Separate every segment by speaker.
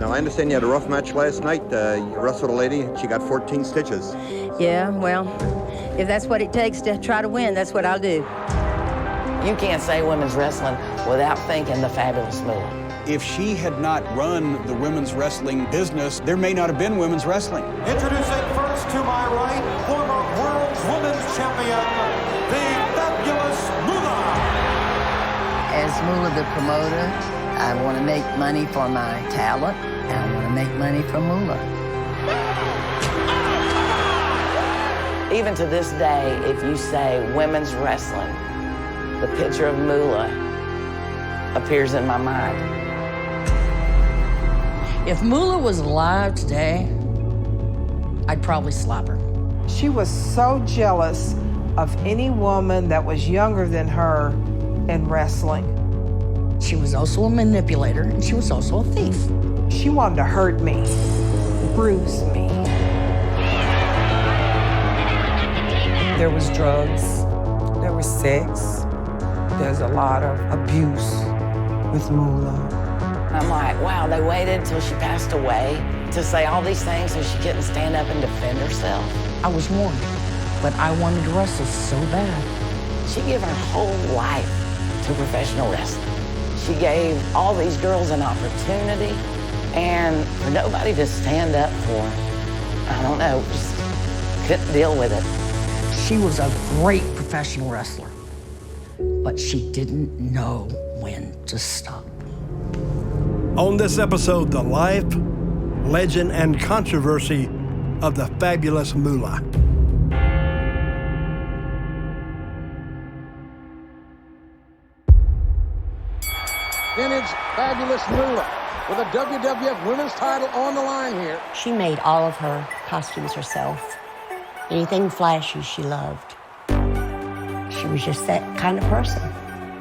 Speaker 1: Now, I understand you had a rough match last night. You wrestled a lady, she got 14 stitches.
Speaker 2: Yeah, well, if that's what it takes to try to win, that's what I'll do.
Speaker 3: You can't say women's wrestling without thinking the fabulous Moolah.
Speaker 4: If she had not run the women's wrestling business, there may not have been women's wrestling.
Speaker 5: Introducing first to my right, former world's women's champion, the fabulous Moolah.
Speaker 6: As Moolah the promoter, I want to make money for my talent. I want to make money from Moolah.
Speaker 3: Even to this day, if you say women's wrestling, the picture of Moolah appears in my mind.
Speaker 6: If Moolah was alive today, I'd probably slap her.
Speaker 7: She was so jealous of any woman that was younger than her in wrestling.
Speaker 6: She was also a manipulator, and she was also a thief.
Speaker 7: She wanted to hurt me, bruise me. There was drugs, there was sex, there's a lot of abuse with Moolah.
Speaker 3: I'm like, wow, they waited till she passed away to say all these things so she couldn't stand up and defend herself.
Speaker 6: I was warned, but I wanted to wrestle so bad.
Speaker 3: She gave her whole life to professional wrestling. She gave all these girls an opportunity, and for nobody to stand up for her, I don't know, just couldn't deal with it.
Speaker 6: She was a great professional wrestler, but she didn't know when to stop.
Speaker 8: On this episode, the life, legend, and controversy of the fabulous Moolah.
Speaker 9: Vintage fabulous Moolah with a WWF Women's title on the line here.
Speaker 10: She made all of her costumes herself. Anything flashy she loved. She was just that kind of person.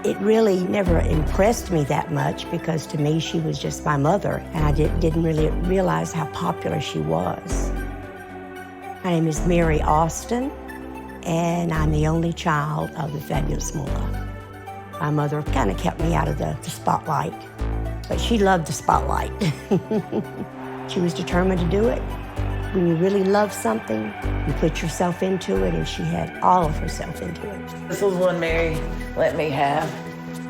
Speaker 10: It really never impressed me that much because to me she was just my mother and I didn't really realize how popular she was. My name is Mary Austin and I'm the only child of the fabulous Moolah. My mother kind of kept me out of the spotlight, but she loved the spotlight. She was determined to do it. When you really love something, you put yourself into it, and she had all of herself into it.
Speaker 3: This was one Mary let me have.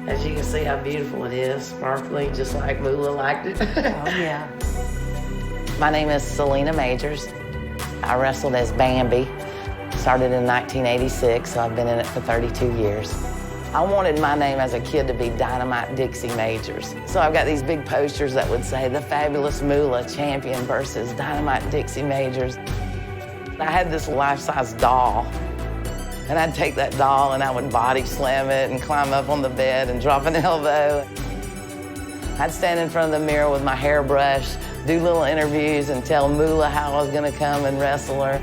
Speaker 3: As you can see how beautiful it is, sparkly, just like Moolah liked it.
Speaker 10: Oh, yeah.
Speaker 3: My name is Selena Majors. I wrestled as Bambi. Started in 1986, so I've been in it for 32 years. I wanted my name as a kid to be Dynamite Dixie Majors. So I've got these big posters that would say the fabulous Moolah champion versus Dynamite Dixie Majors. I had this life-size doll, and I'd take that doll and I would body slam it and climb up on the bed and drop an elbow. I'd stand in front of the mirror with my hairbrush, do little interviews and tell Moolah how I was gonna come and wrestle her.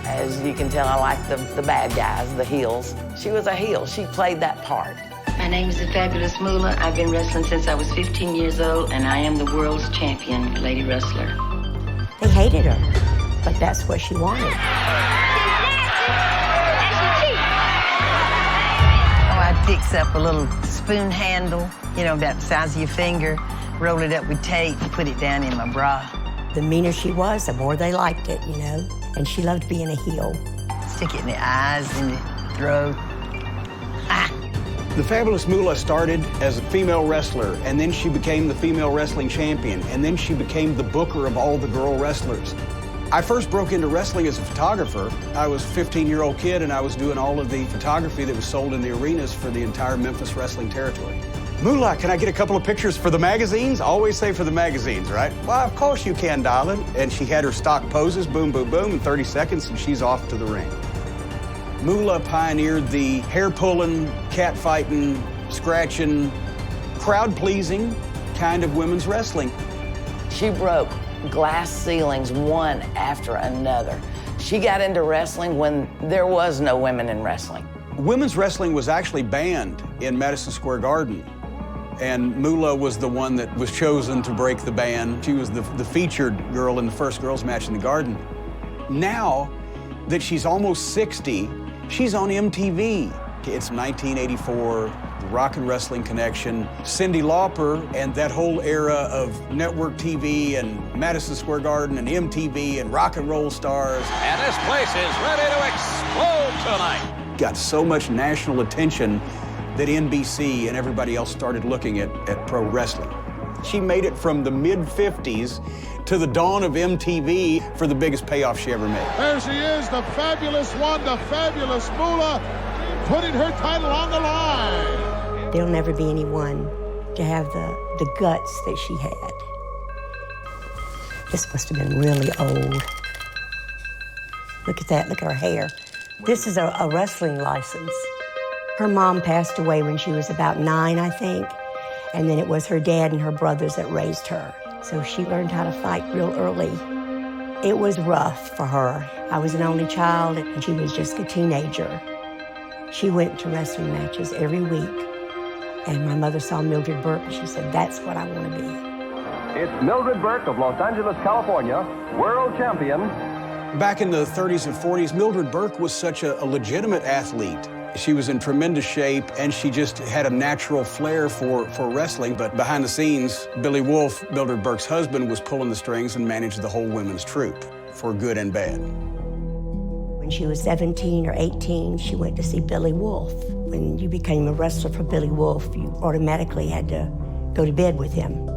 Speaker 3: As you can tell, I like the bad guys, the heels. She was a heel. She played that part.
Speaker 2: My name is the fabulous Moolah. I've been wrestling since I was 15 years old, and I am the world's champion lady wrestler.
Speaker 10: They hated her, but that's what she wanted.
Speaker 6: Oh, I'd fix up a little spoon handle, you know, about the size of your finger, roll it up with tape, and put it down in my bra.
Speaker 10: The meaner she was, the more they liked it, you know, and she loved being a heel.
Speaker 6: Stick it in the eyes, in the throat.
Speaker 4: The fabulous Moolah started as a female wrestler, and then she became the female wrestling champion, and then she became the booker of all the girl wrestlers. I first broke into wrestling as a photographer. I was a 15-year-old kid, and I was doing all of the photography that was sold in the arenas for the entire Memphis wrestling territory. Moolah, can I get a couple of pictures for the magazines? Always say for the magazines, right? Well, of course you can, darling. And she had her stock poses, boom, boom, boom, in 30 seconds, and she's off to the ring. Moolah pioneered the hair-pulling, cat-fighting, scratching, crowd-pleasing kind of women's wrestling.
Speaker 3: She broke glass ceilings one after another. She got into wrestling when there was no women in wrestling.
Speaker 4: Women's wrestling was actually banned in Madison Square Garden, and Moolah was the one that was chosen to break the ban. She was the featured girl in the first girls' match in the Garden. Now that she's almost 60, she's on MTV. It's 1984, the Rock and Wrestling Connection, Cyndi Lauper, and that whole era of network TV and Madison Square Garden and MTV and rock and roll stars.
Speaker 11: And this place is ready to explode tonight.
Speaker 4: Got so much national attention that NBC and everybody else started looking at pro wrestling. She made it from the mid-50s to the dawn of MTV for the biggest payoff she ever made.
Speaker 12: There she is, the fabulous one, the fabulous Moolah, putting her title on the line.
Speaker 10: There'll never be anyone to have the guts that she had. This must have been really old. Look at that, look at her hair. This is a wrestling license. Her mom passed away when she was about 9, I think, and then it was her dad and her brothers that raised her. So she learned how to fight real early. It was rough for her. I was an only child, and she was just a teenager. She went to wrestling matches every week, and my mother saw Mildred Burke, and she said, that's what I want to be.
Speaker 13: It's Mildred Burke of Los Angeles, California, world champion.
Speaker 4: Back in the 30s and 40s, Mildred Burke was such a legitimate athlete. She was in tremendous shape, and she just had a natural flair for wrestling. But behind the scenes, Billy Wolf, Mildred Burke's husband, was pulling the strings and managed the whole women's troupe, for good and bad.
Speaker 10: When she was 17 or 18, she went to see Billy Wolf. When you became a wrestler for Billy Wolf, you automatically had to go to bed with him.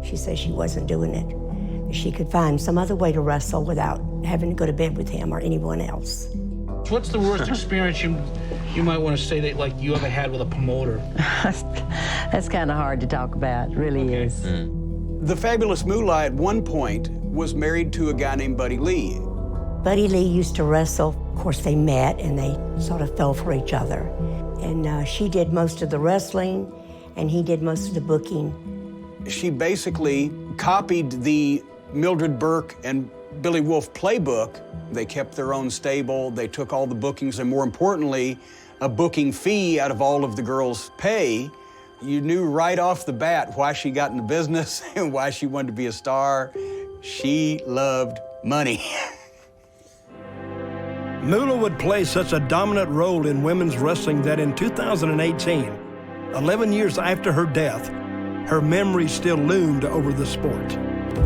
Speaker 10: She said she wasn't doing it. She could find some other way to wrestle without having to go to bed with him or anyone else.
Speaker 14: What's the worst experience you might want to say that like you ever had with a promoter?
Speaker 6: That's kind of hard to talk about, it really is.
Speaker 4: The fabulous Moolah at one point was married to a guy named Buddy Lee.
Speaker 10: Buddy Lee used to wrestle. Of course, they met and they sort of fell for each other. And she did most of the wrestling and he did most of the booking.
Speaker 4: She basically copied the Mildred Burke and Billy Wolf playbook. They kept their own stable, they took all the bookings, and more importantly, a booking fee out of all of the girls' pay. You knew right off the bat why she got in the business and why she wanted to be a star. She loved money.
Speaker 8: Moolah would play such a dominant role in women's wrestling that in 2018, 11 years after her death, her memory still loomed over the sport.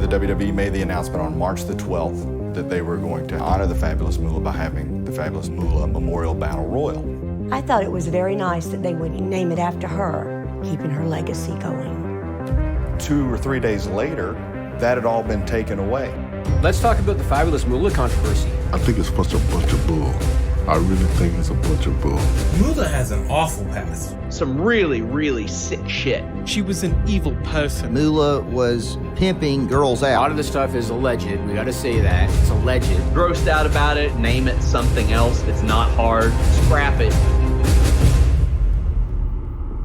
Speaker 15: The WWE made the announcement on March the 12th that they were going to honor the fabulous Moolah by having the fabulous Moolah Memorial Battle Royal.
Speaker 10: I thought it was very nice that they would name it after her, keeping her legacy going.
Speaker 15: 2 or 3 days later, that had all been taken away.
Speaker 16: Let's talk about the fabulous Moolah controversy.
Speaker 17: I think it's such a bunch of bull. I really think it's a bunch of bull.
Speaker 18: Moolah has an awful past.
Speaker 19: Some really, really sick shit.
Speaker 18: She was an evil person.
Speaker 20: Moolah was pimping girls out.
Speaker 16: A lot of the stuff is alleged. We gotta say that. It's alleged.
Speaker 19: Grossed out about it, name it something else that's not hard, scrap it.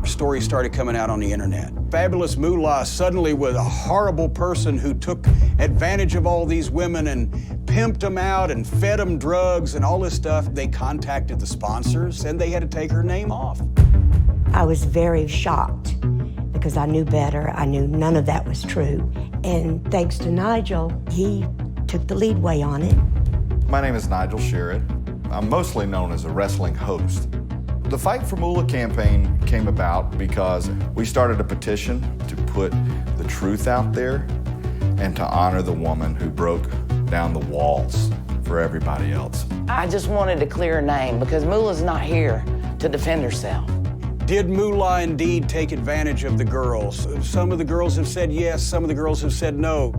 Speaker 4: Stories started coming out on the internet. Fabulous Moolah suddenly was a horrible person who took advantage of all these women and pimped them out and fed them drugs and all this stuff. They contacted the sponsors and they had to take her name off.
Speaker 10: I was very shocked because I knew better. I knew none of that was true. And thanks to Nigel, he took the lead way on it.
Speaker 15: My name is Nigel Sherritt. I'm mostly known as a wrestling host. The Fight for Moolah campaign came about because we started a petition to put the truth out there and to honor the woman who broke down the walls for everybody else.
Speaker 3: I just wanted to clear her name because Moolah's not here to defend herself.
Speaker 4: Did Moolah indeed take advantage of the girls? Some of the girls have said yes, some of the girls have said no.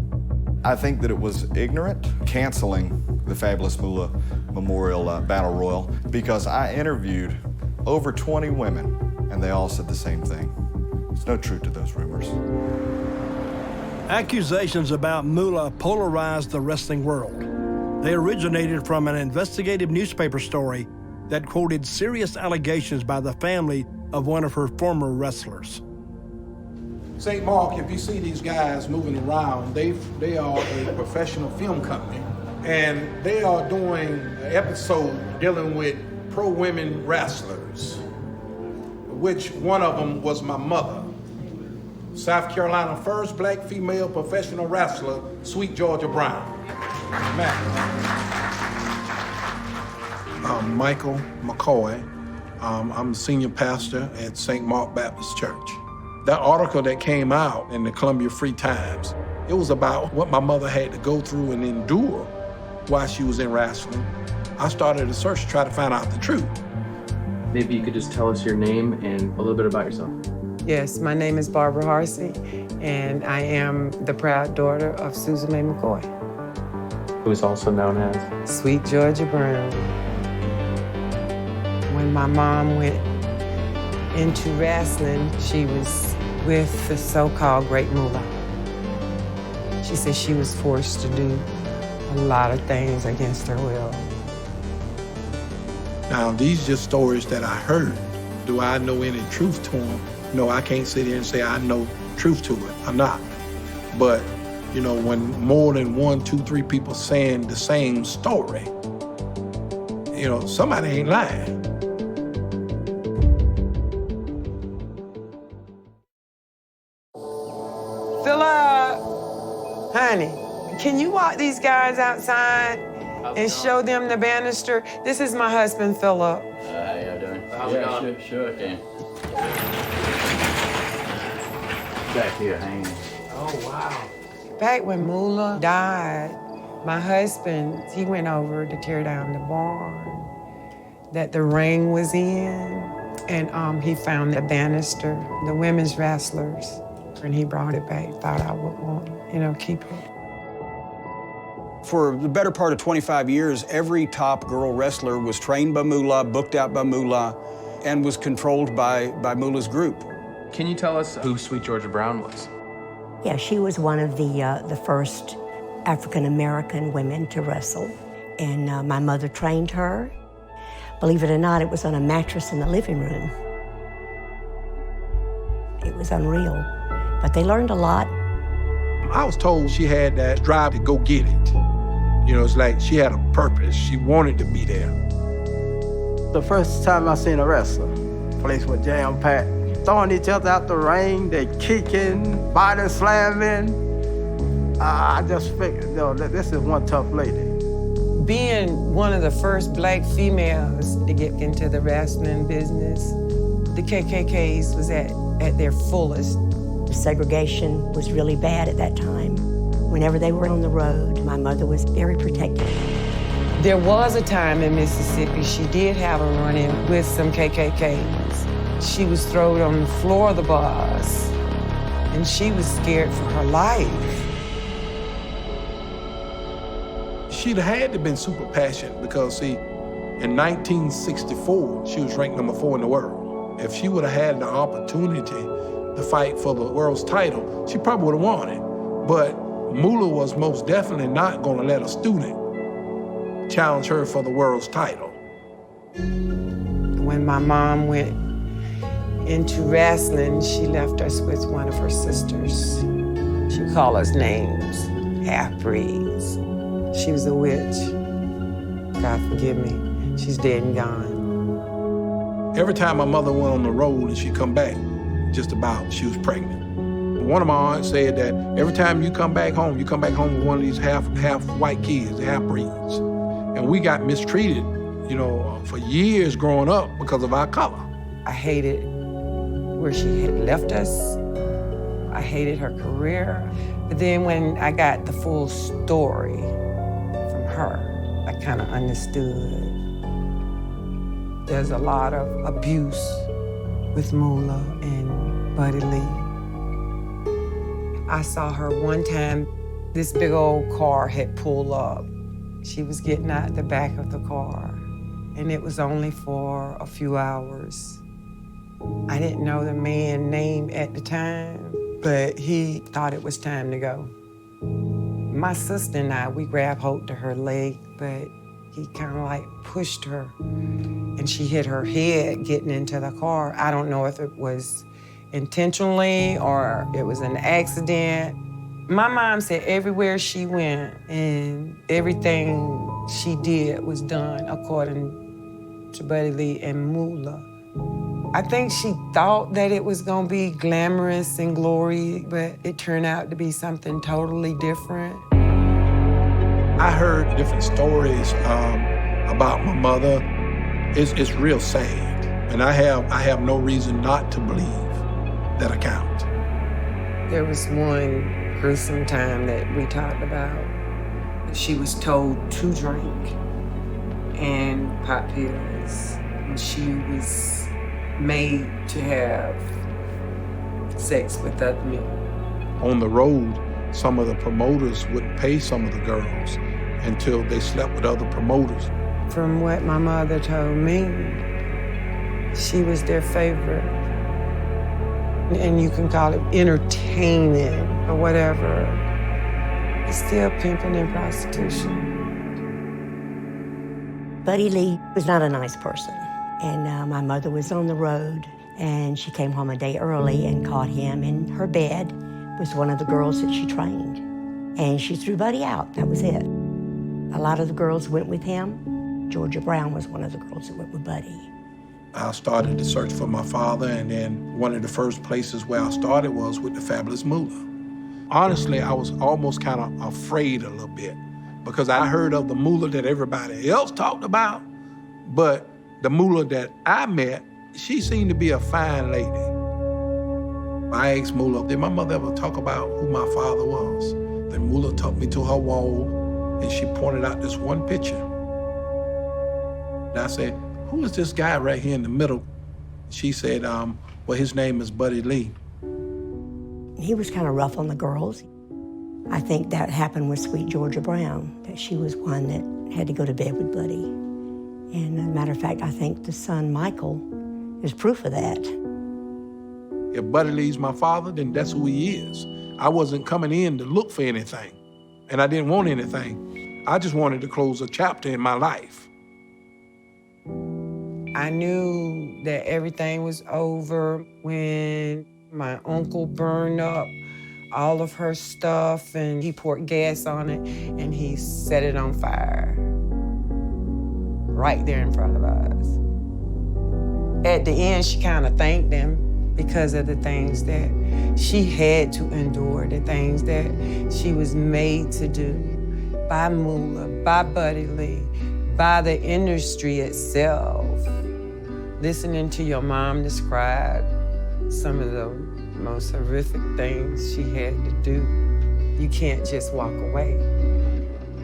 Speaker 15: I think that it was ignorant canceling the fabulous Moolah Memorial Battle Royal because I interviewed over 20 women, and they all said the same thing. There's no truth to those rumors.
Speaker 8: Accusations about Moolah polarized the wrestling world. They originated from an investigative newspaper story that quoted serious allegations by the family of one of her former wrestlers.
Speaker 12: St. Mark, if you see these guys moving around, they are a professional film company, and they are doing an episode dealing with pro-women wrestlers, which one of them was my mother. South Carolina first black female professional wrestler, Sweet Georgia Brown. Michael McCoy, I'm the senior pastor at St. Mark Baptist Church. That article that came out in the Columbia Free Times, it was about what my mother had to go through and endure while she was in wrestling. I started a search to try to find out the truth.
Speaker 21: Maybe you could just tell us your name and a little bit about yourself.
Speaker 7: Yes, my name is Barbara Harsey, and I am the proud daughter of Susan Mae McCoy,
Speaker 21: Who is also known as
Speaker 7: Sweet Georgia Brown. When my mom went into wrestling, she was with the so-called Great Mula. She said she was forced to do a lot of things against her will.
Speaker 12: Now, these are just stories that I heard. Do I know any truth to them? No, I can't sit here and say I know truth to it. I'm not. But, you know, when more than 1, 2, 3 people saying the same story, you know, somebody ain't lying.
Speaker 7: Philip, honey, can you walk these guys outside and show them the banister? This is my husband, Philip.
Speaker 22: How y'all doing?
Speaker 21: How's it going?
Speaker 22: Sure, can. Back here, hanging.
Speaker 7: Oh, wow. Back when Mula died, my husband, he went over to tear down the barn that the ring was in, and he found the banister, the women's wrestlers, and he brought it back, thought I would want, you know, keep it.
Speaker 4: For the better part of 25 years, every top girl wrestler was trained by Mula, booked out by Mula, and was controlled by Mula's group.
Speaker 21: Can you tell us who Sweet Georgia Brown was?
Speaker 10: Yeah, she was one of the first African-American women to wrestle. And my mother trained her. Believe it or not, it was on a mattress in the living room. It was unreal, but they learned a lot.
Speaker 12: I was told she had that drive to go get it. You know, it's like she had a purpose. She wanted to be there.
Speaker 23: The first time I seen a wrestler, place was jam-packed. Throwing each other out the ring, they kicking, body slamming. I just figured, no, this is one tough lady.
Speaker 7: Being one of the first black females to get into the wrestling business, the KKKs was at their fullest.
Speaker 10: Segregation was really bad at that time. Whenever they were on the road, my mother was very protective.
Speaker 7: There was a time in Mississippi she did have a run-in with some KKKs. She was thrown on the floor of the bus, and she was scared for her life.
Speaker 12: She'd had to been super passionate because, see, in 1964, she was ranked number 4 in the world. If she would have had the opportunity to fight for the world's title, she probably would have won it. But Mula was most definitely not going to let a student challenge her for the world's title.
Speaker 7: When my mom went into wrestling, she left us with one of her sisters. She would call us names, half-breeds. She was a witch. God forgive me, she's dead and gone.
Speaker 12: Every time my mother went on the road and she'd come back, just about she was pregnant. One of my aunts said that every time you come back home with one of these half-white kids, half-breeds. And we got mistreated, you know, for years growing up because of our color.
Speaker 7: I hated where she had left us. I hated her career. But then when I got the full story from her, I kind of understood. There's a lot of abuse with Mula and Buddy Lee. I saw her one time, this big old car had pulled up. She was getting out the back of the car, and it was only for a few hours. I didn't know the man's name at the time, but he thought it was time to go. My sister and I, we grabbed hold to her leg, but he kind of like pushed her, and she hit her head getting into the car. I don't know if it was intentionally or it was an accident. My mom said everywhere she went and everything she did was done according to Buddy Lee and Mula. I think she thought that it was gonna be glamorous and glory, but it turned out to be something totally different.
Speaker 12: I heard different stories about my mother. It's real sad. And I have no reason not to believe that account.
Speaker 7: There was one gruesome time that we talked about. She was told to drink and pop pills. And she was made to have sex with other men.
Speaker 12: On the road, some of the promoters wouldn't pay some of the girls until they slept with other promoters.
Speaker 7: From what my mother told me, she was their favorite. And you can call it entertaining or whatever. It's still pimping and prostitution.
Speaker 10: Buddy Lee was not a nice person. And my mother was on the road, and she came home a day early and caught him in her bed with one of the girls that she trained. And she threw Buddy out. That was it. A lot of the girls went with him. Georgia Brown was one of the girls that went with Buddy.
Speaker 12: I started to search for my father, and then one of the first places where I started was with the fabulous Mولاه. Honestly, I was almost kind of afraid a little bit because I heard of the Mولاه that everybody else talked about, but the Mولاه that I met, she seemed to be a fine lady. I asked Mولاه, did my mother ever talk about who my father was? Then Mولاه took me to her wall, and she pointed out this one picture. And I said, who is this guy right here in the middle? She said, well, his name is Buddy Lee.
Speaker 10: He was kind of rough on the girls. I think that happened with sweet Georgia Brown, that she was one that had to go to bed with Buddy. And as a matter of fact, I think the son, Michael, is proof of that.
Speaker 12: If Buddy Lee's my father, then that's who he is. I wasn't coming in to look for anything, and I didn't want anything. I just wanted to close a chapter in my life.
Speaker 7: I knew that everything was over when my uncle burned up all of her stuff, and he poured gas on it, and he set it on fire right there in front of us. At the end, she kind of thanked him because of the things that she had to endure, the things that she was made to do by Mولاه, by Buddy Lee, by the industry itself. Listening to your mom describe some of the most horrific things she had to do, you can't just walk away.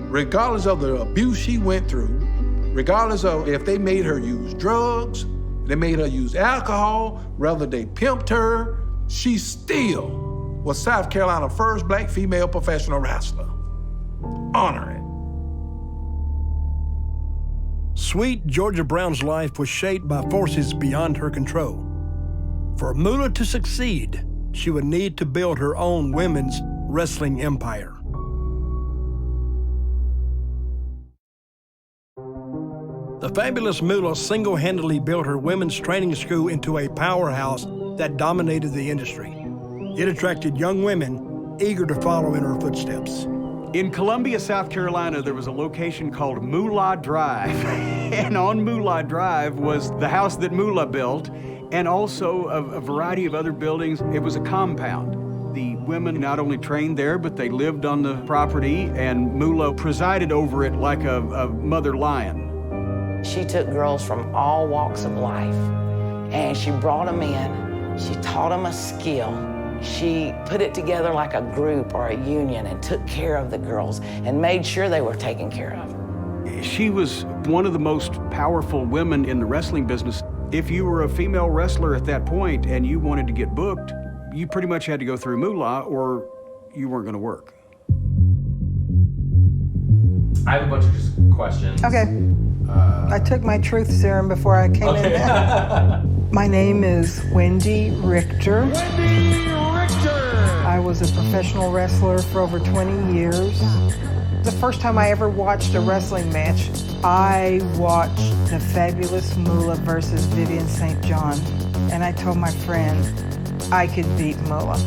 Speaker 12: Regardless of the abuse she went through, regardless of if they made her use drugs, they made her use alcohol, whether they pimped her, she still was South Carolina's first black female professional wrestler. Honor it.
Speaker 8: Sweet Georgia Brown's life was shaped by forces beyond her control. For Mولاه to succeed, she would need to build her own women's wrestling empire. The fabulous Mولاه single-handedly built her women's training school into a powerhouse that dominated the industry. It attracted young women eager to follow in her footsteps.
Speaker 1: In Columbia, South Carolina, there was a location called Mولاه Drive. And on Mولاه Drive was the house that Mولاه built, and also a variety of other buildings. It was a compound. The women not only trained there, but they lived on the property, and Mولاه presided over it like a mother lion.
Speaker 3: She took girls from all walks of life, and she brought them in. She taught them a skill. She put it together like a group or a union and took care of the girls and made sure they were taken care of.
Speaker 1: She was one of the most powerful women in the wrestling business. If you were a female wrestler at that point and you wanted to get booked, you pretty much had to go through Mولاه or you weren't going to work.
Speaker 11: I have a bunch of just questions.
Speaker 5: Okay. I took my truth serum before I came in. My name is Wendy Richter. I was a professional wrestler for over 20 years. The first time I ever watched a wrestling match, I watched the fabulous Mولاه versus Vivian St. John. And I told my friend I could beat Mولاه.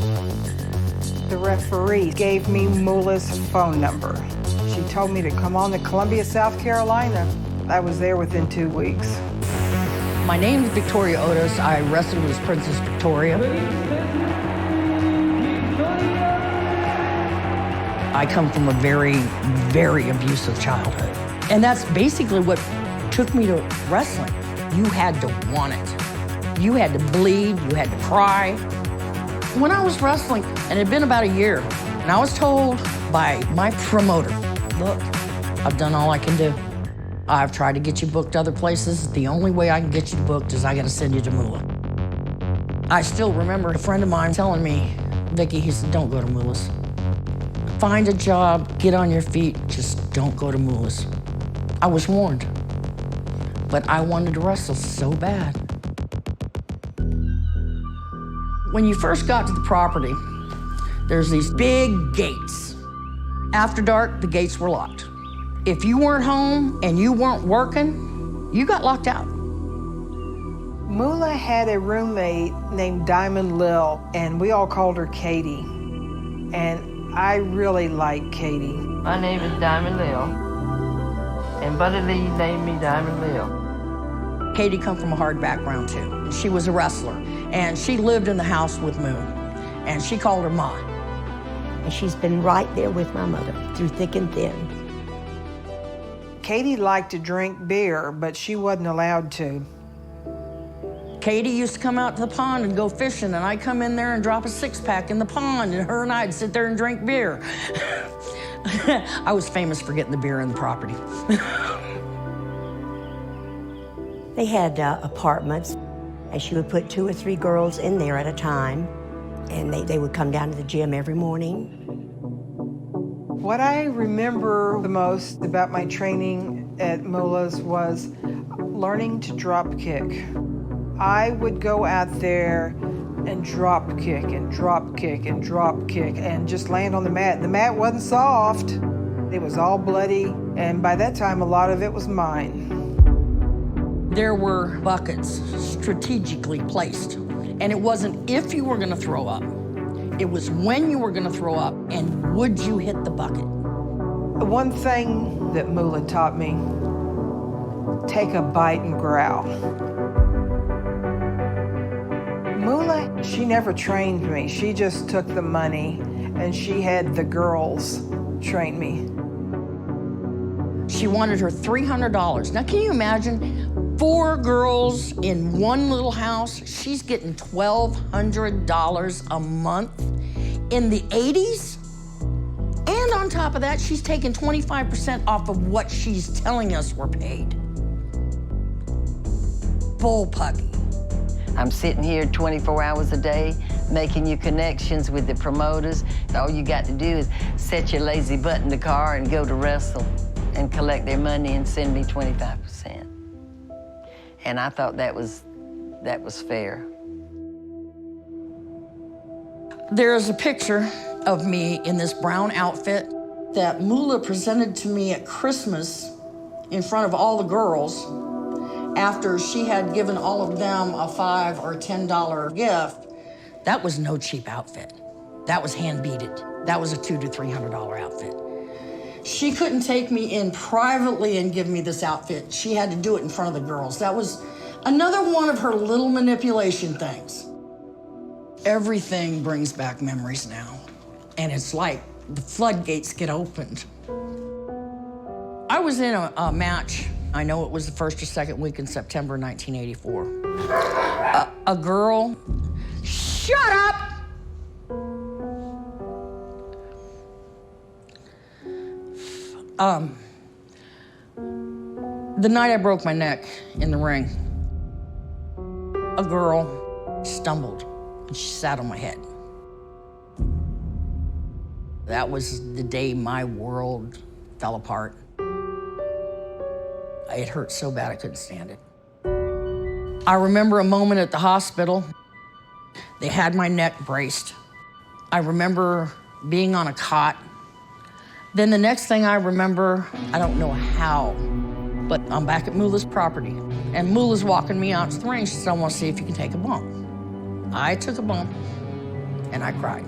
Speaker 5: The referee gave me Moolah's phone number. She told me to come on to Columbia, South Carolina. I was there within 2 weeks.
Speaker 9: My name is Victoria Otis. I wrestled as Princess Victoria. I come from a very, very abusive childhood. And that's basically what took me to wrestling. You had to want it. You had to bleed, you had to cry. When I was wrestling, and it had been about a year, and I was told by my promoter, look, I've done all I can do. I've tried to get you booked other places. The only way I can get you booked is I gotta send you to Mula. I still remember a friend of mine telling me, Vicki, he said, don't go to Mula's. Find a job, get on your feet, just don't go to Mula's. I was warned, but I wanted to wrestle so bad. When you first got to the property, there's these big gates. After dark, the gates were locked. If you weren't home and you weren't working, you got locked out.
Speaker 5: Mula had a roommate named Diamond Lil, and we all called her Katie. And I really liked Katie.
Speaker 2: My name is Diamond Lil, and Buddy Lee named me Diamond Lil.
Speaker 9: Katie come from a hard background too. She was a wrestler, and she lived in the house with Moon, and she called her Ma.
Speaker 10: And she's been right there with my mother through thick and thin.
Speaker 5: Katie liked to drink beer, but she wasn't allowed to.
Speaker 9: Katie used to come out to the pond and go fishing, and I'd come in there and drop a six-pack in the pond, and her and I'd sit there and drink beer. I was famous for getting the beer in the property.
Speaker 10: They had apartments, and she would put 2 or 3 girls in there at a time, and they would come down to the gym every morning.
Speaker 5: What I remember the most about my training at Moolah's was learning to drop kick. I would go out there and drop kick and drop kick and drop kick and just land on the mat. The mat wasn't soft. It was all bloody, and by that time, a lot of it was mine.
Speaker 9: There were buckets strategically placed, and it wasn't if you were gonna throw up. It was when you were gonna throw up and would you hit the bucket.
Speaker 5: One thing that Moolah taught me, take a bite and growl. Moolah, she never trained me. She just took the money and she had the girls train me.
Speaker 9: She wanted her $300. Now, can you imagine 4 girls in one little house? She's getting $1,200 a month in the 80s. And on top of that, she's taking 25% off of what she's telling us we're paid. Bullpucky.
Speaker 6: I'm sitting here 24 hours a day, making you connections with the promoters. All you got to do is set your lazy butt in the car and go to wrestle and collect their money and send me 25%. And I thought that was fair.
Speaker 9: There's a picture of me in this brown outfit that Moolah presented to me at Christmas in front of all the girls after she had given all of them a $5 or $10 gift. That was no cheap outfit. That was hand-beaded. That was a $200 to $300 outfit. She couldn't take me in privately and give me this outfit. She had to do it in front of the girls. That was another one of her little manipulation things. Everything brings back memories now. And it's like the floodgates get opened. I was in a match. I know it was the first or second week in September 1984. A girl, shut up! The night I broke my neck in the ring, a girl stumbled and she sat on my head. That was the day my world fell apart. It hurt so bad I couldn't stand it. I remember a moment at the hospital. They had my neck braced. I remember being on a cot. Then the next thing I remember, I don't know how, but I'm back at Moolah's property. And Moolah's walking me out to the ring. She said, I want to see if you can take a bump. I took a bump and I cried.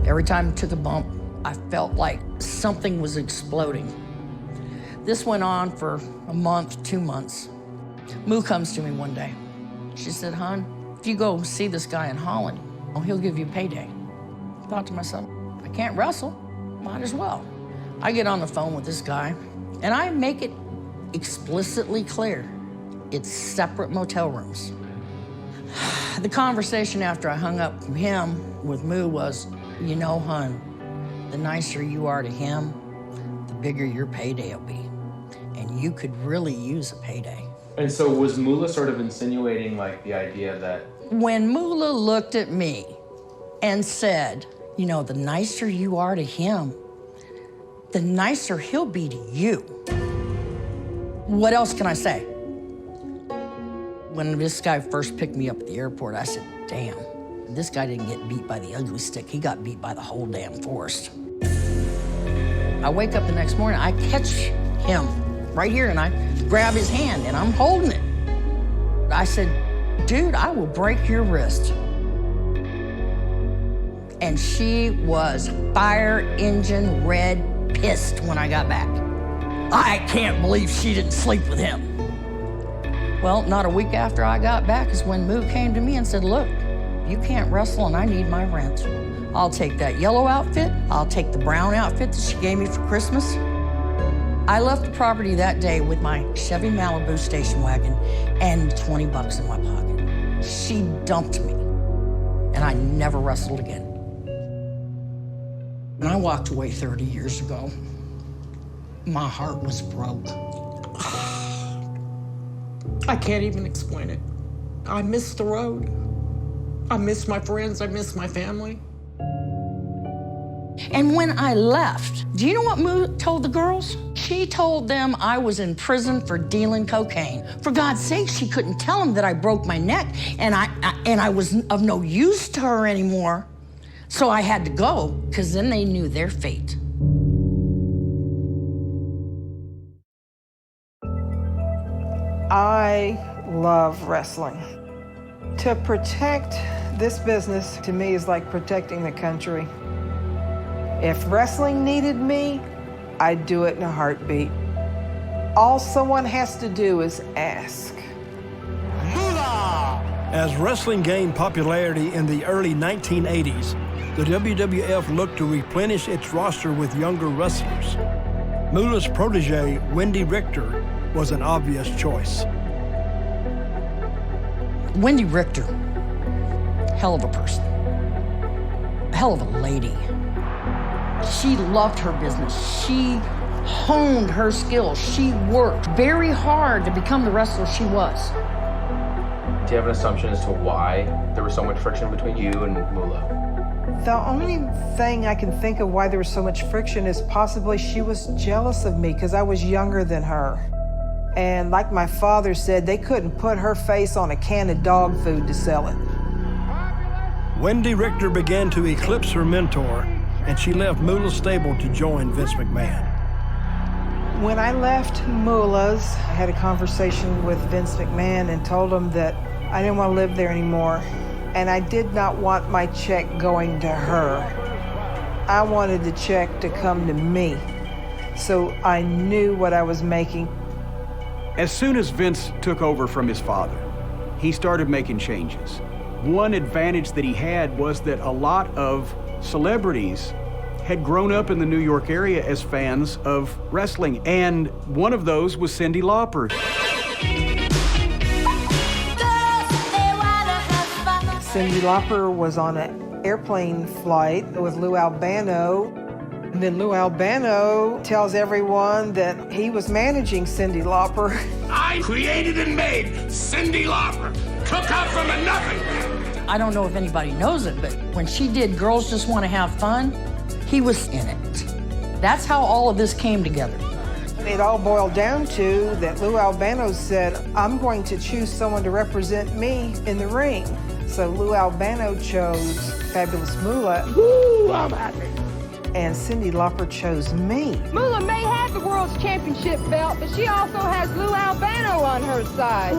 Speaker 9: Every time I took a bump, I felt like something was exploding. This went on for a month, 2 months. Moo comes to me one day. She said, hon, if you go see this guy in Holland, he'll give you payday. I thought to myself, I can't wrestle, might as well. I get on the phone with this guy, and I make it explicitly clear, it's separate motel rooms. The conversation after I hung up from him with Moo was, you know, hun, the nicer you are to him, the bigger your payday will be. And you could really use a payday.
Speaker 21: And so was Mula sort of insinuating like the idea that...
Speaker 9: When Mula looked at me and said, you know, the nicer you are to him, the nicer he'll be to you. What else can I say? When this guy first picked me up at the airport, I said, damn, this guy didn't get beat by the ugly stick. He got beat by the whole damn forest. I wake up the next morning, I catch him right here, and I grab his hand, and I'm holding it. I said, dude, I will break your wrist. And she was fire engine red pissed when I got back. I can't believe she didn't sleep with him. Well, not a week after I got back is when Moo came to me and said, look, you can't wrestle and I need my rent. I'll take that yellow outfit. I'll take the brown outfit that she gave me for Christmas. I left the property that day with my Chevy Malibu station wagon and 20 bucks in my pocket. She dumped me, and I never wrestled again. When I walked away 30 years ago, my heart was broke. I can't even explain it. I miss the road. I miss my friends. I miss my family. And when I left, do you know what Moo told the girls? She told them I was in prison for dealing cocaine. For God's sake, she couldn't tell them that I broke my neck and I was of no use to her anymore. So I had to go, because then they knew their fate.
Speaker 5: I love wrestling. To protect this business, to me, is like protecting the country. If wrestling needed me, I'd do it in a heartbeat. All someone has to do is ask.
Speaker 8: As wrestling gained popularity in the early 1980s, the WWF looked to replenish its roster with younger wrestlers. Moolah's protege, Wendy Richter, was an obvious choice.
Speaker 9: Wendy Richter, hell of a person, hell of a lady. She loved her business. She honed her skills. She worked very hard to become the wrestler she was.
Speaker 21: Do you have an assumption as to why there was so much friction between you and Mula?
Speaker 5: The only thing I can think of why there was so much friction is possibly she was jealous of me because I was younger than her. And like my father said, they couldn't put her face on a can of dog food to sell it.
Speaker 8: Wendy Richter began to eclipse her mentor, and she left Moolah's stable to join Vince McMahon.
Speaker 5: When I left Moolah's, I had a conversation with Vince McMahon and told him that I didn't want to live there anymore. And I did not want my check going to her. I wanted the check to come to me. So I knew what I was making.
Speaker 1: As soon as Vince took over from his father, he started making changes. One advantage that he had was that a lot of celebrities had grown up in the New York area as fans of wrestling, and one of those was Cyndi Lauper.
Speaker 5: Cyndi Lauper was on an airplane flight with Lou Albano. And then Lou Albano tells everyone that he was managing Cyndi Lauper.
Speaker 13: I created and made Cyndi Lauper. Took out from a nothing.
Speaker 9: I don't know if anybody knows it, but when she did Girls Just Want to Have Fun, he was in it. That's how all of this came together.
Speaker 5: It all boiled down to that Lou Albano said, I'm going to choose someone to represent me in the ring. So Lou Albano chose Fabulous Moolah.
Speaker 13: Woo, I'm happy.
Speaker 5: And Cyndi Lauper chose me.
Speaker 14: Moolah may have the world's championship belt, but she also has Lou Albano on her side.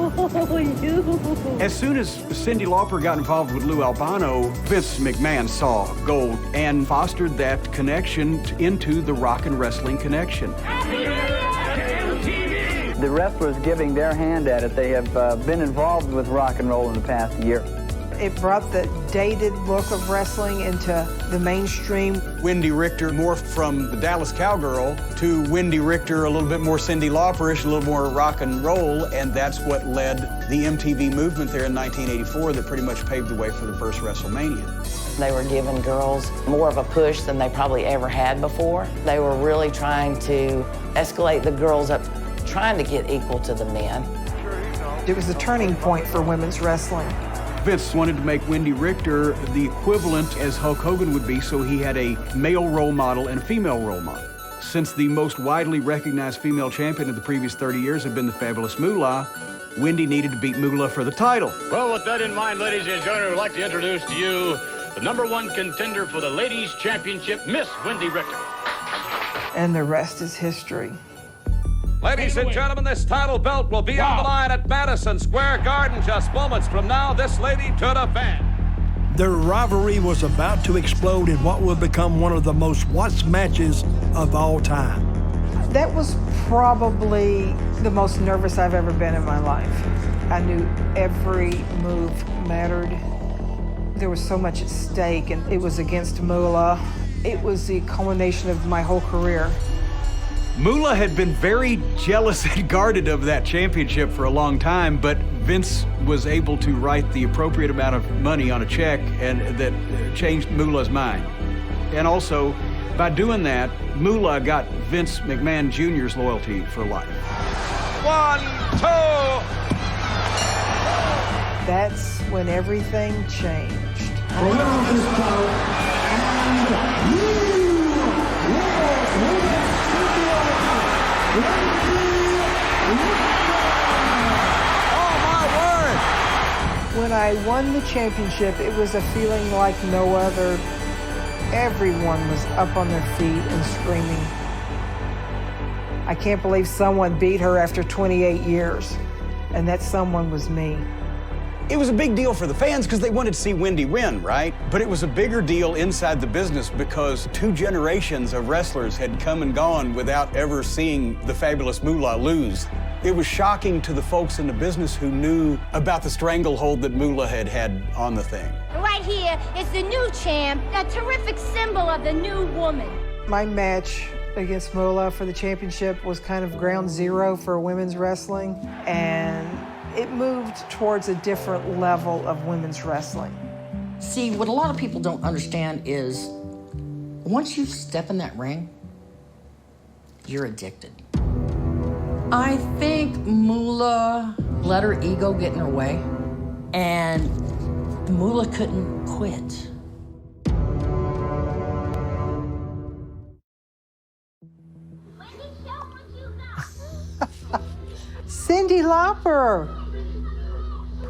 Speaker 1: As soon as Cyndi Lauper got involved with Lou Albano, Vince McMahon saw gold and fostered that connection into the rock and wrestling connection.
Speaker 17: The wrestlers giving their hand at it, they have been involved with rock and roll in the past year.
Speaker 5: It brought the dated look of wrestling into the mainstream.
Speaker 4: Wendy Richter morphed from the Dallas Cowgirl to Wendy Richter, a little bit more Cyndi Lauper-ish, a little more rock and roll, and that's what led the MTV movement there in 1984 that pretty much paved the way for the first WrestleMania.
Speaker 3: They were giving girls more of a push than they probably ever had before. They were really trying to escalate the girls up, trying to get equal to the men.
Speaker 5: It was a turning point for women's wrestling.
Speaker 1: Vince wanted to make Wendy Richter the equivalent as Hulk Hogan would be, so he had a male role model and a female role model. Since the most widely recognized female champion of the previous 30 years had been the fabulous Moolah, Wendy needed to beat Moolah for the title.
Speaker 11: Well, with that in mind, ladies and gentlemen, I'd like to introduce to you the #1 contender for the Ladies' Championship, Miss Wendy Richter.
Speaker 5: And the rest is history.
Speaker 11: Ladies and gentlemen, this title belt will be on the line at Madison Square Garden just moments from now. This lady to defend.
Speaker 8: Their rivalry was about to explode in what would become one of the most watched matches of all time.
Speaker 5: That was probably the most nervous I've ever been in my life. I knew every move mattered. There was so much at stake, and it was against Moolah. It was the culmination of my whole career.
Speaker 1: Moolah had been very jealous and guarded of that championship for a long time, but Vince was able to write the appropriate amount of money on a check, and that changed Moolah's mind. And also, by doing that, Moolah got Vince McMahon Jr.'s loyalty for life.
Speaker 11: 1, 2.
Speaker 5: That's when everything changed. When I won the championship, it was a feeling like no other. Everyone was up on their feet and screaming. I can't believe someone beat her after 28 years, and that someone was me.
Speaker 4: It was a big deal for the fans because they wanted to see Wendy win, right? But it was a bigger deal inside the business because 2 generations of wrestlers had come and gone without ever seeing the fabulous Moolah lose. It was shocking to the folks in the business who knew about the stranglehold that Moolah had had on the thing.
Speaker 17: Right here is the new champ, a terrific symbol of the new woman.
Speaker 5: My match against Mولاه for the championship was kind of ground zero for women's wrestling, and it moved towards a different level of women's wrestling.
Speaker 9: See, what a lot of people don't understand is once you step in that ring, you're addicted. I think Moolah let her ego get in her way, and Moolah couldn't quit.
Speaker 5: Cyndi Lauper!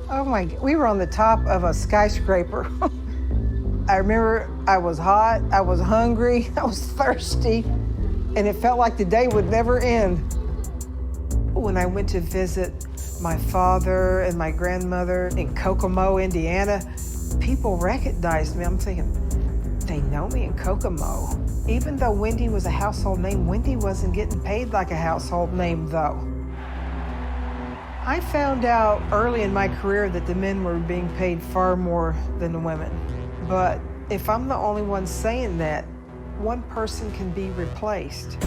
Speaker 5: Oh my, we were on the top of a skyscraper. I remember I was hot, I was hungry, I was thirsty, and it felt like the day would never end. When I went to visit my father and my grandmother in Kokomo, Indiana, people recognized me. I'm thinking, they know me in Kokomo. Even though Wendy was a household name, Wendy wasn't getting paid like a household name, though. I found out early in my career that the men were being paid far more than the women. But if I'm the only one saying that, one person can be replaced.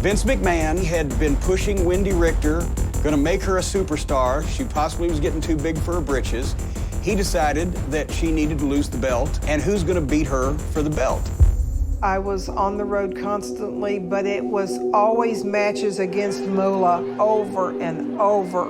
Speaker 4: Vince McMahon had been pushing Wendy Richter, gonna make her a superstar. She possibly was getting too big for her britches. He decided that she needed to lose the belt, and who's gonna beat her for the belt?
Speaker 5: I was on the road constantly, but it was always matches against Moolah over and over.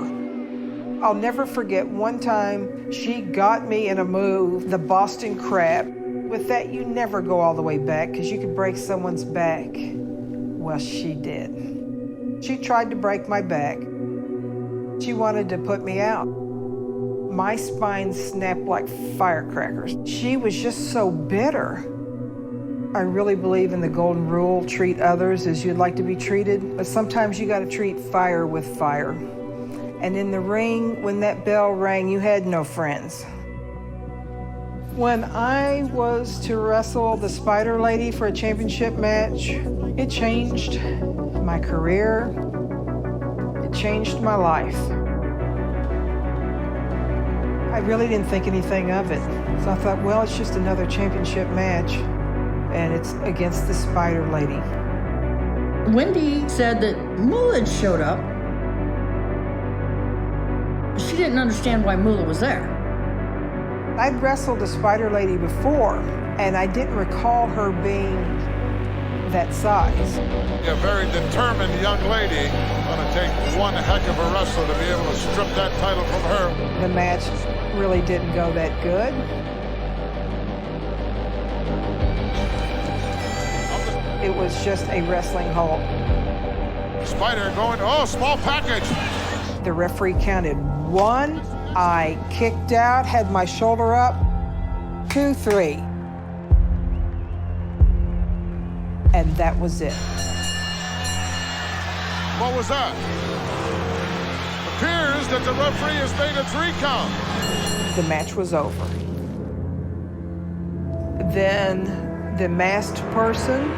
Speaker 5: I'll never forget one time she got me in a move, the Boston Crab. With that, you never go all the way back because you could break someone's back. Well, she did. She tried to break my back. She wanted to put me out. My spine snapped like firecrackers. She was just so bitter. I really believe in the golden rule, treat others as you'd like to be treated, but sometimes you gotta treat fire with fire. And in the ring, when that bell rang, you had no friends. When I was to wrestle the Spider Lady for a championship match, it changed my career, it changed my life. I really didn't think anything of it. So I thought, well, it's just another championship match, and it's against the Spider Lady.
Speaker 9: Wendy said that Moolah had showed up. She didn't understand why Moolah was there.
Speaker 5: I'd wrestled the Spider Lady before, and I didn't recall her being that size.
Speaker 16: A very determined young lady. Gonna take one heck of a wrestler to be able to strip that title from her.
Speaker 5: The match really didn't go that good. It was just a wrestling hold.
Speaker 16: Spider going, oh, small package.
Speaker 5: The referee counted 1. I kicked out, had my shoulder up. 2, 3. And that was it.
Speaker 16: What was that? Appears that the referee has made a 3 count.
Speaker 5: The match was over. Then the masked person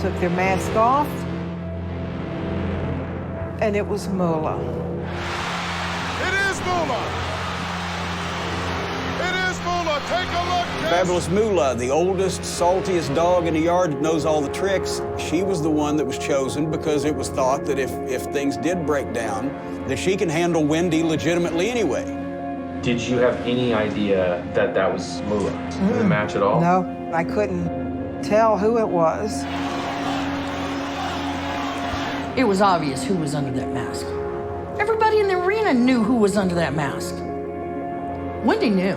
Speaker 5: took their mask off, and it was Moolah.
Speaker 16: It is Moolah. It is Moolah. Take a look. Kids.
Speaker 4: Fabulous Moolah, the oldest, saltiest dog in the yard that knows all the tricks. She was the one that was chosen because it was thought that if things did break down, that she can handle Wendy legitimately anyway.
Speaker 21: Did you have any idea that that was Moolah in the match at all?
Speaker 5: No, I couldn't tell who it was.
Speaker 9: It was obvious who was under that mask. Everybody in the arena knew who was under that mask. Wendy knew.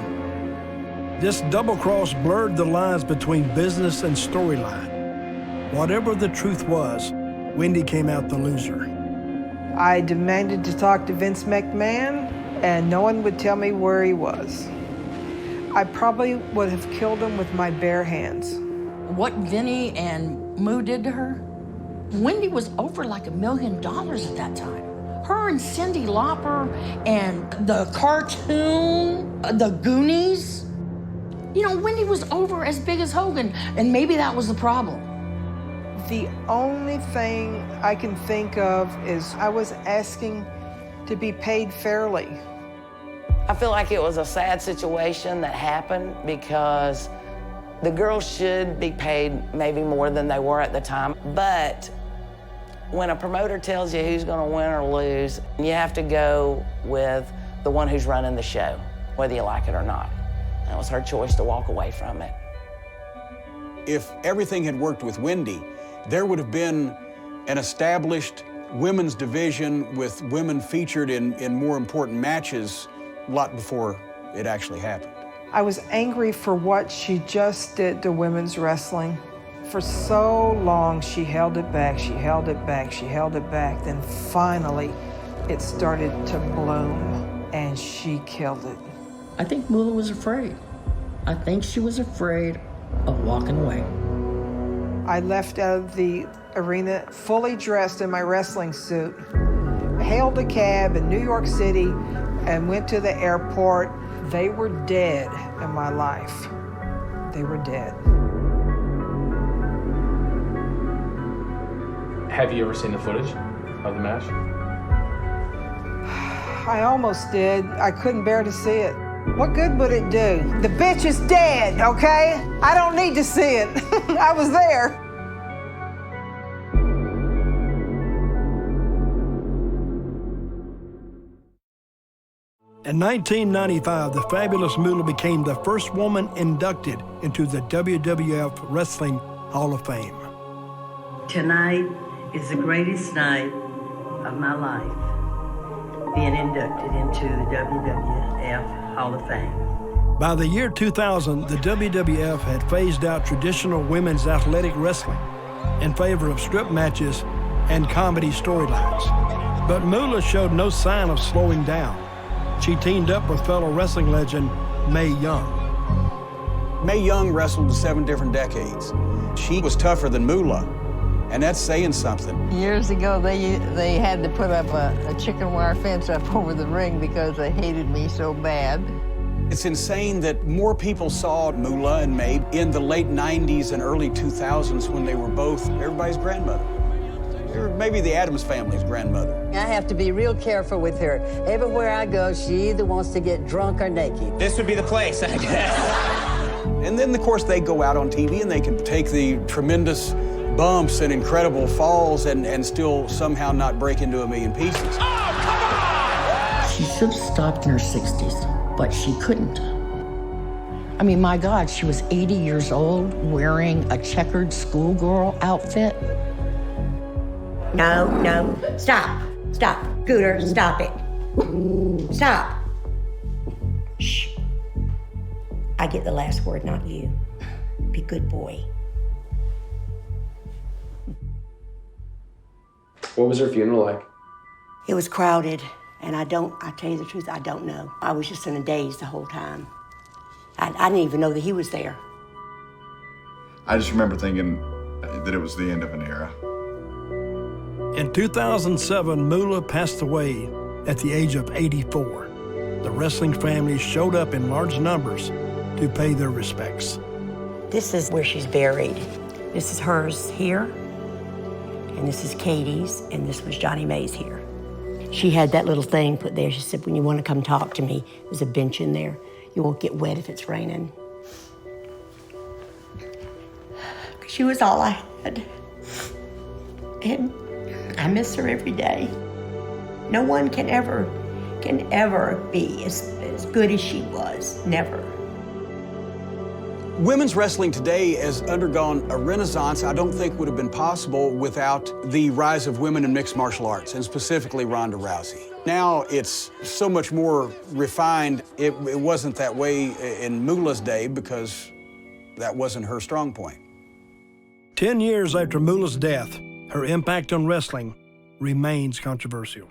Speaker 8: This double cross blurred the lines between business and storyline. Whatever the truth was, Wendy came out the loser.
Speaker 5: I demanded to talk to Vince McMahon, and no one would tell me where he was. I probably would have killed him with my bare hands.
Speaker 9: What Vinny and Moo did to her? Wendy was over like $1 million at that time. Her and Cyndi Lauper and the cartoon, the Goonies. You know, Wendy was over as big as Hogan, and maybe that was the problem.
Speaker 5: The only thing I can think of is I was asking to be paid fairly.
Speaker 3: I feel like it was a sad situation that happened because the girls should be paid maybe more than they were at the time. But when a promoter tells you who's going to win or lose, you have to go with the one who's running the show, whether you like it or not. And it was her choice to walk away from it.
Speaker 4: If everything had worked with Wendy, there would have been an established women's division with women featured in more important matches a lot before it actually happened.
Speaker 5: I was angry for what she just did to women's wrestling. For so long, she held it back, she held it back, she held it back. Then finally, it started to bloom, and she killed it.
Speaker 9: I think Moolah was afraid. I think she was afraid of walking away.
Speaker 5: I left out of the arena fully dressed in my wrestling suit, hailed a cab in New York City, and went to the airport. They were dead in my life. They were dead.
Speaker 21: Have you ever seen the footage of the match?
Speaker 5: I almost did. I couldn't bear to see it. What good would it do? The bitch is dead, okay? I don't need to see it. I was there.
Speaker 8: In 1995, the fabulous Moolah became the first woman inducted into the WWF Wrestling Hall of Fame.
Speaker 18: Tonight is the greatest night of my life, being inducted into the WWF Hall of Fame.
Speaker 8: By the year 2000, the WWF had phased out traditional women's athletic wrestling in favor of strip matches and comedy storylines. But Moolah showed no sign of slowing down. She teamed up with fellow wrestling legend Mae Young.
Speaker 4: Mae Young wrestled in 7 different decades. She was tougher than Moolah, and that's saying something.
Speaker 6: Years ago, they had to put up a chicken wire fence up over the ring because they hated me so bad.
Speaker 4: It's insane that more people saw Moolah and Mae in the late 90s and early 2000s when they were both everybody's grandmother. Or maybe the Addams family's grandmother.
Speaker 15: I have to be real careful with her. Everywhere I go, she either wants to get drunk or naked.
Speaker 19: This would be the place, I guess.
Speaker 4: And then, of course, they go out on TV and they can take the tremendous bumps and incredible falls and still somehow not break into a million pieces.
Speaker 9: She should have stopped in her 60s, but she couldn't. I mean, my God, she was 80 years old wearing a checkered schoolgirl outfit.
Speaker 10: No, no, stop, stop, Cooter, stop it. Stop. Shh. I get the last word, not you. Be a good boy.
Speaker 21: What was her funeral like?
Speaker 10: It was crowded, and I tell you the truth, I don't know. I was just in a daze the whole time. I didn't even know that he was there.
Speaker 20: I just remember thinking that it was the end of an era.
Speaker 8: In 2007, Moolah passed away at the age of 84. The wrestling family showed up in large numbers to pay their respects.
Speaker 10: This is where she's buried. This is hers here, and this is Katie's, and this was Johnny Mae's here. She had that little thing put there. She said, when you want to come talk to me, there's a bench in there. You won't get wet if it's raining. She was all I had. And I miss her every day. No one can ever be as good as she was, never.
Speaker 4: Women's wrestling today has undergone a renaissance I don't think would have been possible without the rise of women in mixed martial arts, and specifically Ronda Rousey. Now it's so much more refined. It wasn't that way in Moolah's day because that wasn't her strong point.
Speaker 8: 10 years after Moolah's death, her impact on wrestling remains controversial.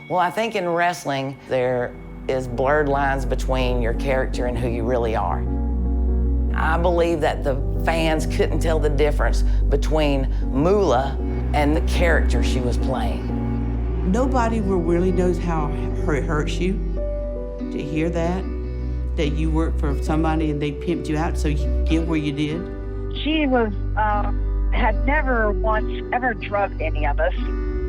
Speaker 3: Well, I think in wrestling, there is blurred lines between your character and who you really are. I believe that the fans couldn't tell the difference between Moolah and the character she was playing.
Speaker 24: Nobody really knows how it hurts you to hear that you worked for somebody and they pimped you out so you could get where you did.
Speaker 25: She had never once ever drugged any of us.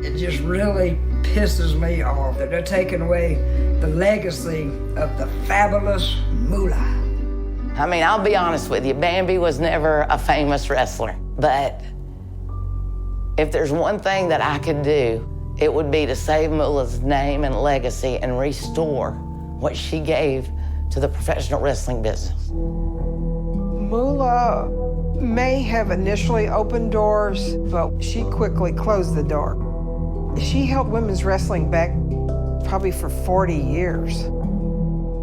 Speaker 26: It just really pisses me off that they're taking away the legacy of the fabulous Moolah.
Speaker 3: I mean, I'll be honest with you, Bambi was never a famous wrestler, but if there's one thing that I could do, it would be to save Moolah's name and legacy and restore what she gave to the professional wrestling business.
Speaker 5: Moolah may have initially opened doors, but she quickly closed the door. She held women's wrestling back probably for 40 years.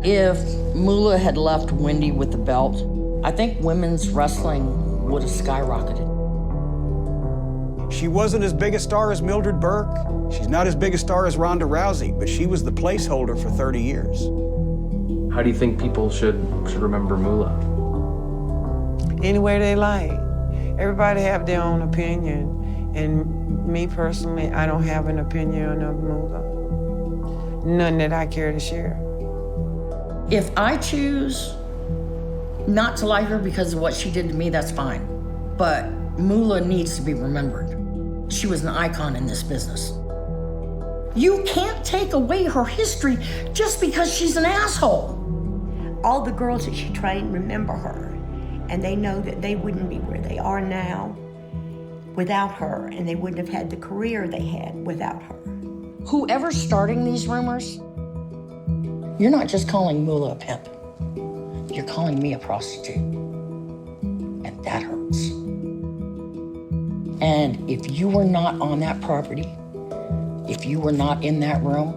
Speaker 9: If Moolah had left Wendy with the belt, I think women's wrestling would have skyrocketed.
Speaker 4: She wasn't as big a star as Mildred Burke. She's not as big a star as Ronda Rousey, but she was the placeholder for 30 years.
Speaker 21: How do you think people should remember Moolah?
Speaker 7: Any way they like. Everybody have their own opinion. And me personally, I don't have an opinion of Moolah. None that I care to share.
Speaker 9: If I choose not to like her because of what she did to me, that's fine. But Moolah needs to be remembered. She was an icon in this business. You can't take away her history just because she's an asshole.
Speaker 10: All the girls that she trained remember her, and they know that they wouldn't be where they are now without her, and they wouldn't have had the career they had without her.
Speaker 9: Whoever's starting these rumors, you're not just calling Moolah a pimp. You're calling me a prostitute. And that hurts. And if you were not on that property, if you were not in that room,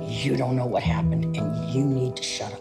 Speaker 9: you don't know what happened, and you need to shut up.